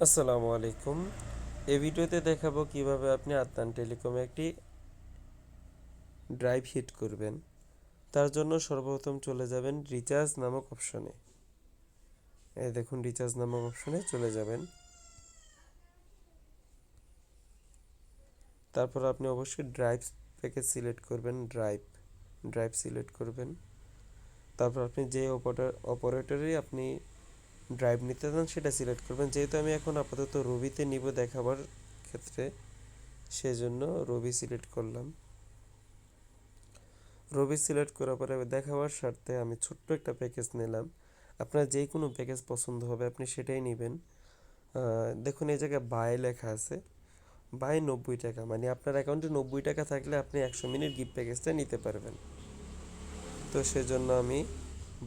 আসসালামু আলাইকুম। এই ভিডিওতে দেখাবো কিভাবে আপনি আদনান টেলিকমে একটি ড্রাইভ হিট করবেন। তার জন্য সর্বপ্রথম চলে যাবেন রিচার্জ নামক অপশনে। এই দেখুন রিচার্জ নামক অপশনে চলে যাবেন। তারপর আপনি অবশ্যই ড্রাইভ প্যাকেজ সিলেক্ট করবেন। ড্রাইভ সিলেক্ট করবেন। তারপর আপনি যে অপারেটরই আপনি ড্রাইভ নিতে চান সেটা সিলেক্ট করবেন। যেহেতু আমি এখন আপাতত রবিতে নিব দেখাবার ক্ষেত্রে, সেজন্য রবি সিলেক্ট করলাম। রবি সিলেক্ট করার পরে দেখাবার স্বার্থে আমি ছোট্ট একটা প্যাকেজ নিলাম। আপনার যে কোনো প্যাকেজ পছন্দ হবে আপনি সেটাই নেবেন। দেখুন এই জায়গায় বাই লেখা আছে। বাই 90 টাকা, মানে আপনার অ্যাকাউন্টে 90 টাকা থাকলে আপনি 100 মিনিট গিফট প্যাকেজটা নিতে পারবেন। তো সেজন্য আমি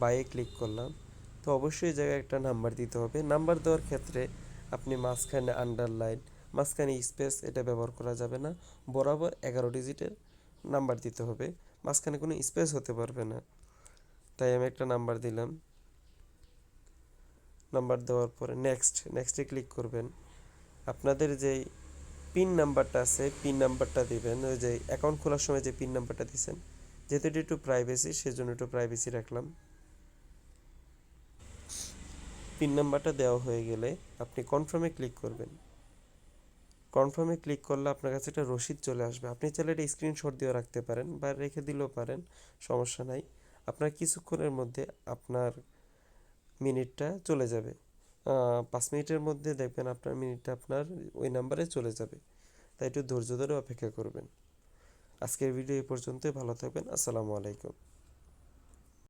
বাইয়ে ক্লিক করলাম। তো অবশ্যই এই জায়গায় একটা নাম্বার দিতে হবে। নাম্বার দেওয়ার ক্ষেত্রে আপনি মাঝখানে আন্ডারলাইন, মাঝখানে স্পেস এটা ব্যবহার করা যাবে না। বরাবর 11 ডিজিটের নাম্বার দিতে হবে। মাঝখানে কোনো স্পেস হতে পারবে না। তাই আমি একটা নাম্বার দিলাম। নাম্বার দেওয়ার পরে নেক্সটে ক্লিক করবেন। আপনাদের যেই পিন নাম্বারটা আছে পিন নাম্বারটা দিবেন। ওই যে অ্যাকাউন্ট খোলার সময় যে পিন নাম্বারটা দিয়েছেন, যেহেতু এটা একটু প্রাইভেসি সেজন্য একটু প্রাইভেসি রাখলাম। পিন নাম্বারটা দেওয়া হয়ে গেলে আপনি কনফার্মে ক্লিক করবেন। কনফার্মে ক্লিক করলে আপনার কাছে একটা রসিদ চলে আসবে। আপনি চাইলে এটা স্ক্রিনশট দিয়ে রাখতে পারেন বা রেখে দিলেও পারেন, সমস্যা নাই। আপনার কিছুক্ষণের মধ্যে আপনার মিনিটটা চলে যাবে। 5 মিনিটের মধ্যে দেখবেন আপনার মিনিটটা আপনার ওই নাম্বারে চলে যাবে। তাই একটু ধৈর্য ধরে অপেক্ষা করবেন। আজকের ভিডিও এই পর্যন্তই। ভালো থাকবেন। আসসালামু আলাইকুম।